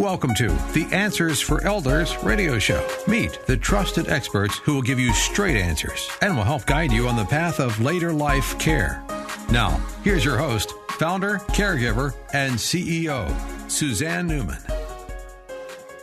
Welcome to the Answers for Elders radio show. Meet the trusted experts who will give you straight answers and will help guide you on the path of later life care. Now, here's your host, founder, caregiver, and CEO, Suzanne Newman.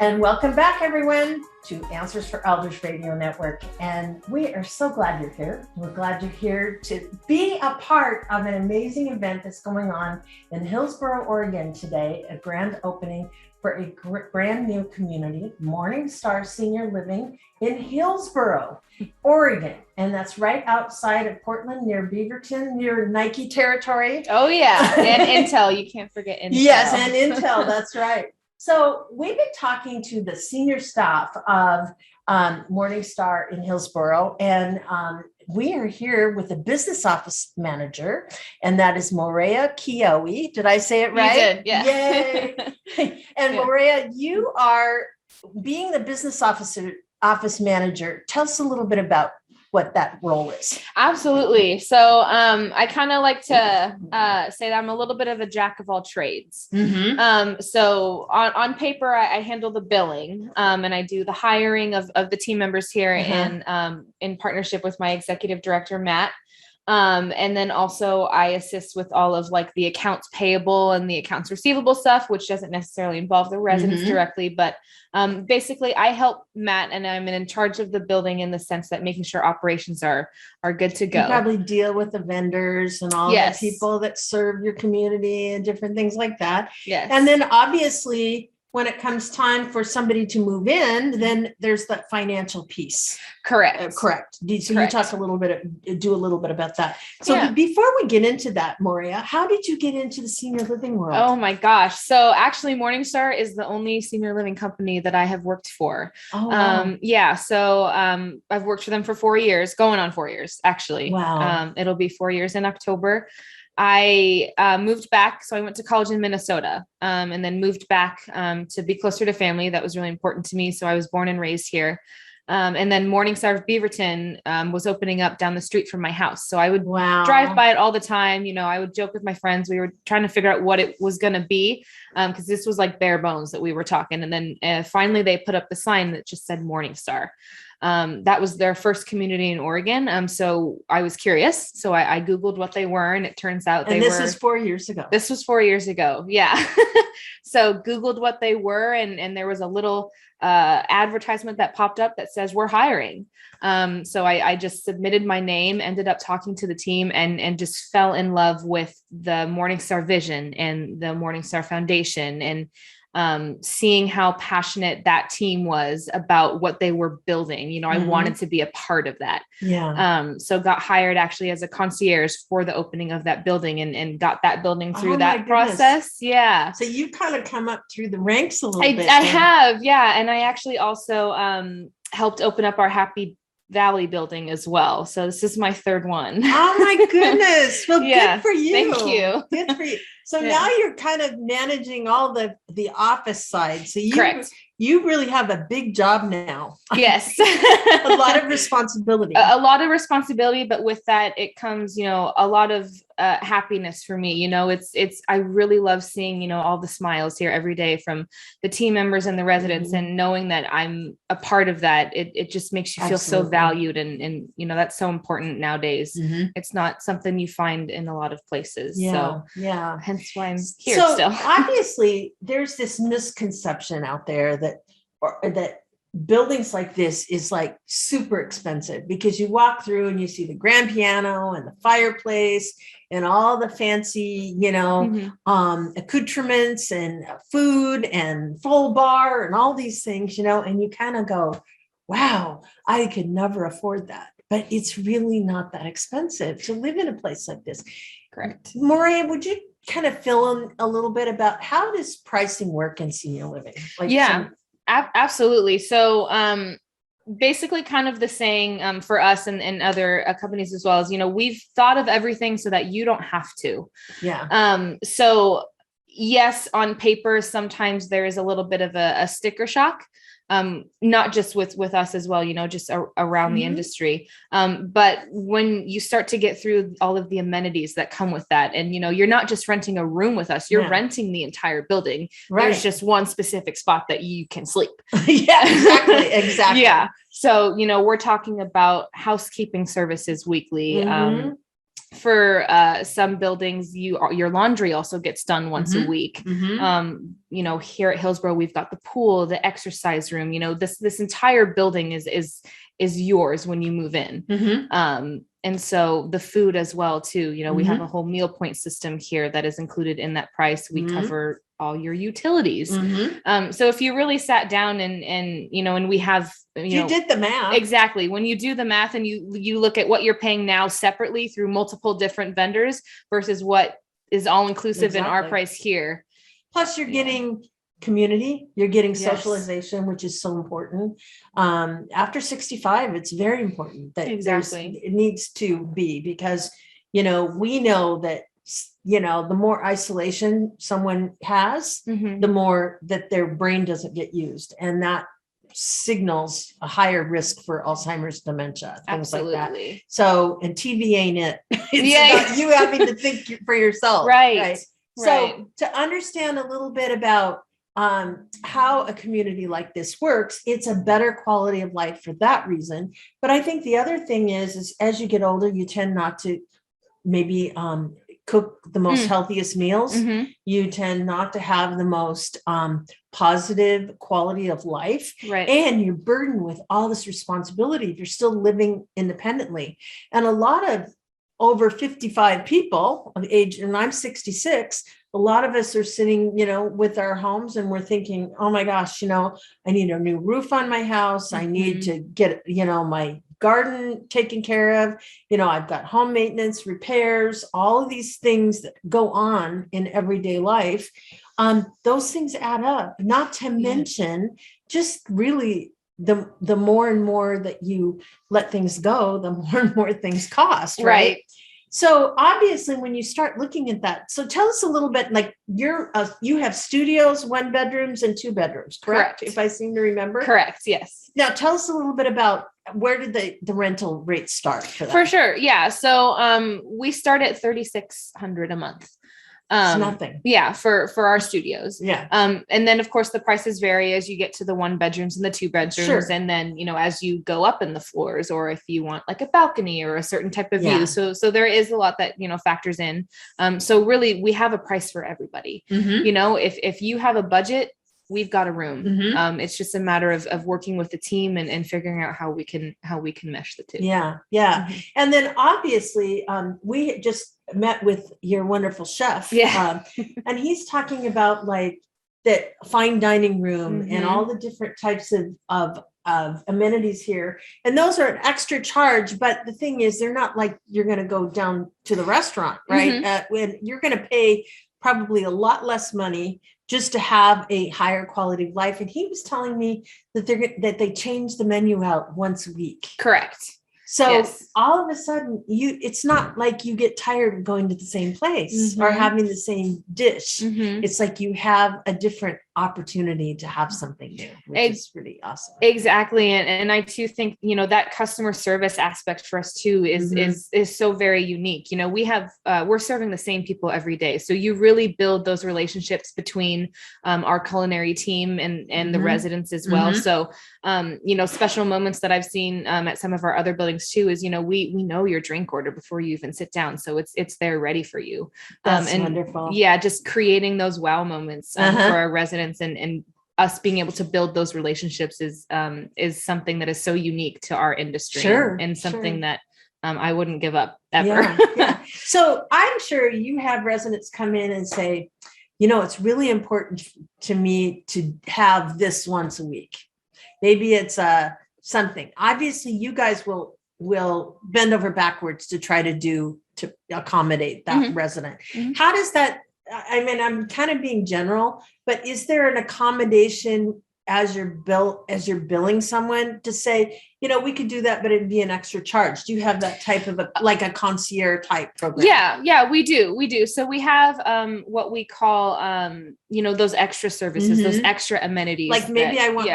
And welcome back, everyone, to Answers for Elders Radio Network. And we are so glad you're here. We're glad you're here to be a part of an amazing event that's going on in Hillsboro, Oregon today, a grand opening for a brand new community, MorningStar Senior Living in Hillsboro, Oregon. And that's right outside of Portland, near Beaverton, near Nike territory. Oh, yeah. And Intel. You can't forget Intel. Yes, and Intel. That's right. So we've been talking to the senior staff of MorningStar in Hillsboro, and we are here with the business office manager, and that is Maurea Kyioi. Did I say it right? You did, yeah. Yay! And yeah. Maurea, you are being the business office manager. Tell us a little bit about what that role is. Absolutely. So I kind of like to say that I'm a little bit of a jack of all trades. Mm-hmm. So on paper, I handle the billing and I do the hiring of the team members here and in partnership with my executive director, Matt. And then also I assist with all of like the accounts payable and the accounts receivable stuff, which doesn't necessarily involve the residents directly, but basically I help Matt and I'm in charge of the building in the sense that making sure operations are good to go. You probably deal with the vendors and all the people that serve your community and different things like that. Yes. And then obviously when it comes time for somebody to move in, then there's that financial piece. Correct. Correct. So you talk a little bit about that. So before we get into that, Maurea, how did you get into the senior living world? Oh my gosh. So actually MorningStar is the only senior living company that I have worked for. Oh, wow. So I've worked for them for 4 years, going on 4 years, actually. Wow. It'll be 4 years in October. I moved back. So I went to college in Minnesota and then moved back to be closer to family. That was really important to me. So I was born and raised here. And then MorningStar of Beaverton was opening up down the street from my house. So I would drive by it all the time. You know, I would joke with my friends. We were trying to figure out what it was going to be because this was like bare bones that we were talking. And then finally they put up the sign that just said MorningStar. That was their first community in Oregon. So I was curious. So I Googled what they were, and it turns out this was 4 years ago. This was 4 years ago. Yeah. So Googled what they were, and there was a little advertisement that popped up that says we're hiring. So I just submitted my name, ended up talking to the team and just fell in love with the MorningStar vision and the MorningStar Foundation and seeing how passionate that team was about what they were building. You know, I wanted to be a part of that. Yeah. So got hired actually as a concierge for the opening of that building and got that building through that process. Yeah. So you kind of come up through the ranks a little bit. I have. Yeah. And I actually also helped open up our Happy Valley building as well. So this is my third one. Oh my goodness. Well, good for you. Thank you. Good for you. So now you're kind of managing all the office side. So you really have a big job now. Yes. A lot of responsibility. A lot of responsibility, but with that, it comes, you know, a lot of happiness for me. You know, I really love seeing, you know, all the smiles here every day from the team members and the residents and knowing that I'm a part of that. It just makes you feel so valued. And, you know, that's so important nowadays. It's not something you find in a lot of places. Yeah. So yeah. hence why I'm here so still. Obviously there's this misconception out there that buildings like this is like super expensive because you walk through and you see the grand piano and the fireplace and all the fancy, you know, accoutrements and food and full bar and all these things, you know, and you kind of go, wow, I could never afford that. But it's really not that expensive to live in a place like this. Correct. Maurea, would you kind of fill in a little bit about how does pricing work in senior living? Absolutely. So basically kind of the saying for us and other companies as well as, you know, we've thought of everything so that you don't have to. Yeah. So yes, on paper, sometimes there is a little bit of a sticker shock. not just with us as well, just around the industry. But when you start to get through all of the amenities that come with that, and, you're not just renting a room with us, you're renting the entire building. Right. There's just one specific spot that you can sleep. Yeah, exactly. Exactly. Yeah. So, we're talking about housekeeping services weekly. For some buildings, your laundry also gets done once a week. Here at Hillsboro, we've got the pool, the exercise room. This entire building is yours when you move in. And so the food as well too. We have a whole meal point system here that is included in that price. We cover all your utilities. So if you really sat down and we have, you did the math. Exactly. When you do the math and you look at what you're paying now separately through multiple different vendors versus what is all inclusive in our price here. Plus you're getting community, you're getting socialization, which is so important. After 65, it's very important that it needs to be, because, we know that, the more isolation someone has, the more that their brain doesn't get used. And that signals a higher risk for Alzheimer's, dementia, things like that. So, and TV ain't it. It's about you having to think for yourself. Right. So to understand a little bit about how a community like this works, it's a better quality of life for that reason. But I think the other thing is as you get older, you tend not to maybe cook the most healthiest meals. You tend not to have the most positive quality of life. Right. And you're burdened with all this responsibility if you're still living independently. And a lot of over 55 people of age, and I'm 66, a lot of us are sitting, with our homes and we're thinking, oh my gosh, I need a new roof on my house. I need to get, my garden taken care of. I've got home maintenance, repairs, all of these things that go on in everyday life. Those things add up, not to mention just really the more and more that you let things go, the more and more things cost. Right. So obviously when you start looking at that, so tell us a little bit, like you have studios, 1 bedrooms and 2 bedrooms, correct? If I seem to remember. Correct. Yes. Now tell us a little bit about where did the rental rates start for that? For sure. Yeah. So we start at $3,600 a month. It's nothing. Yeah. For our studios. Yeah. And then of course the prices vary as you get to the 1 bedrooms and the 2 bedrooms. Sure. And then, as you go up in the floors, or if you want like a balcony or a certain type of view. So there is a lot that, factors in. So really we have a price for everybody. If you have a budget, we've got a room. It's just a matter of working with the team and figuring out how we can mesh the two. Yeah. Yeah. And then obviously we just met with your wonderful chef. Yeah. And he's talking about like that fine dining room and all the different types of amenities here. And those are an extra charge. But the thing is, they're not like you're going to go down to the restaurant, right? When you're going to pay probably a lot less money just to have a higher quality of life. And he was telling me that they change the menu out once a week. Correct. So all of a sudden it's not like you get tired of going to the same place or having the same dish. It's like you have a different opportunity to have something new, which is pretty awesome. Exactly. And I too think, that customer service aspect for us too is so very unique. We're serving the same people every day. So you really build those relationships between our culinary team and the residents as well. So, special moments that I've seen at some of our other buildings too is, we know your drink order before you even sit down. So it's there ready for you. That's wonderful. Yeah. Just creating those wow moments for our residents and us being able to build those relationships is something that is so unique to our industry and something that I wouldn't give up ever. Yeah. So I'm sure you have residents come in and say, it's really important to me to have this once a week. Maybe it's something. Obviously you guys will bend over backwards to try to accommodate that resident. How does that, I'm kind of being general, but is there an accommodation as you're billing someone to say, we could do that, but it'd be an extra charge. Do you have that type of like a concierge type program? Yeah, we do. So we have what we call those extra services, those extra amenities. Like maybe I want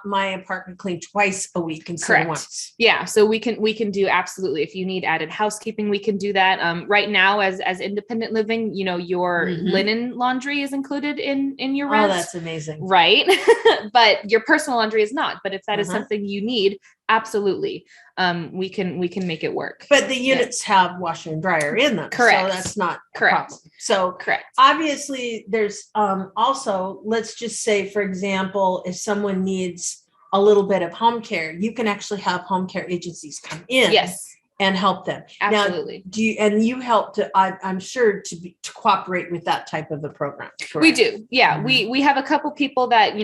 my apartment cleaned twice a week instead of once. Yeah, so we can do absolutely. If you need added housekeeping, we can do that. Right now, as independent living, your linen laundry is incled in your rent. Oh, that's amazing. Right. But your personal laundry is not. But if that is something you need, absolutely. We can make it work. But the units have washer and dryer in them. Correct. So that's not a correct. problem. So correct. Obviously there's also, let's just say, for example, if someone needs a little bit of home care, you can actually have home care agencies come in. Yes. And help them. Absolutely. Now, you help I'm sure to cooperate with that type of a program. Correct? We do. Yeah. We have a couple people that,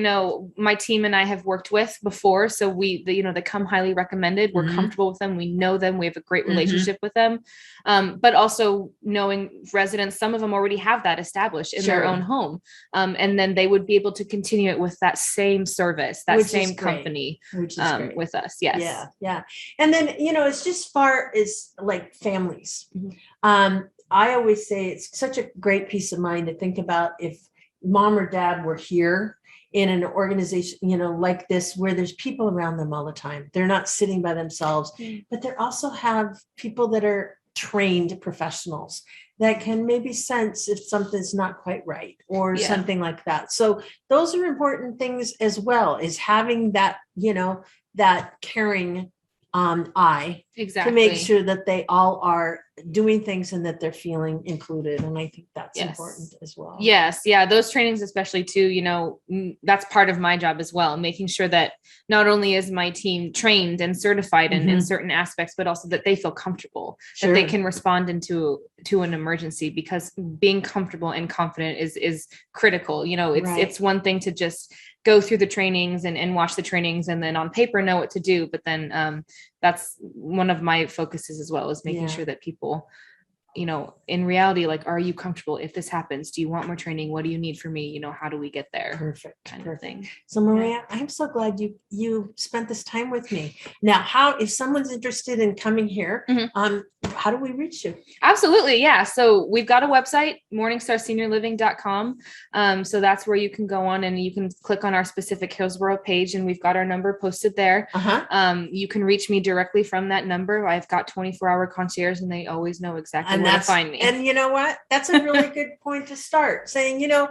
my team and I have worked with before. So they come highly recommended. We're comfortable with them. We know them. We have a great relationship with them. But also knowing residents, some of them already have that established in their own home. And then they would be able to continue it with that same service, that same company with us. Yes. Yeah. And then, it's just far as like families. I always say it's such a great peace of mind to think about if mom or dad were here in an organization, like this, where there's people around them all the time. They're not sitting by themselves, but they also have people that are trained professionals that can maybe sense if something's not quite right or something like that. So those are important things as well, is having that, that caring eye exactly to make sure that they all are doing things and that they're feeling included. And I think that's important as well. Yes. Yeah. Those trainings, especially too, that's part of my job as well, making sure that not only is my team trained and certified in certain aspects, but also that they feel comfortable, that they can respond to an emergency, because being comfortable and confident is critical. It's one thing to just go through the trainings and watch the trainings and then on paper know what to do. But then that's one of my focuses as well, is making sure that people, in reality, like, are you comfortable if this happens? Do you want more training? What do you need from me? How do we get there? Perfect. Kind of thing. So Maurea, I'm so glad you spent this time with me. Now, if someone's interested in coming here, how do we reach you? Absolutely. Yeah. So we've got a website, MorningStarSeniorLiving.com. So that's where you can go on and you can click on our specific Hillsboro page, and we've got our number posted there. You can reach me directly from that number. I've got 24-hour concierge, and they always know exactly where to find me. And you know what? That's a really good point to start saying, I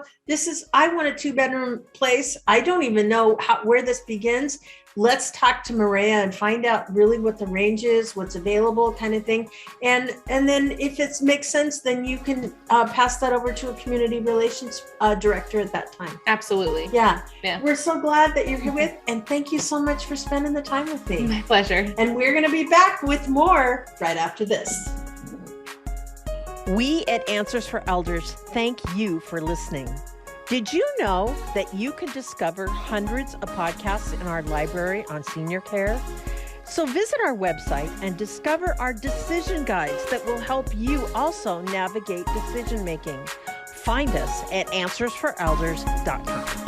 want a 2-bedroom place. I don't even know where this begins. Let's talk to Maurea and find out really what the range is, what's available, kind of thing. And then if it makes sense, then you can pass that over to a community relations director at that time. Absolutely. Yeah. We're so glad that you're here with, and thank you so much for spending the time with me. My pleasure. And we're going to be back with more right after this. We at Answers for Elders thank you for listening. Did you know that you can discover hundreds of podcasts in our library on senior care? So visit our website and discover our decision guides that will help you also navigate decision making. Find us at answersforelders.com.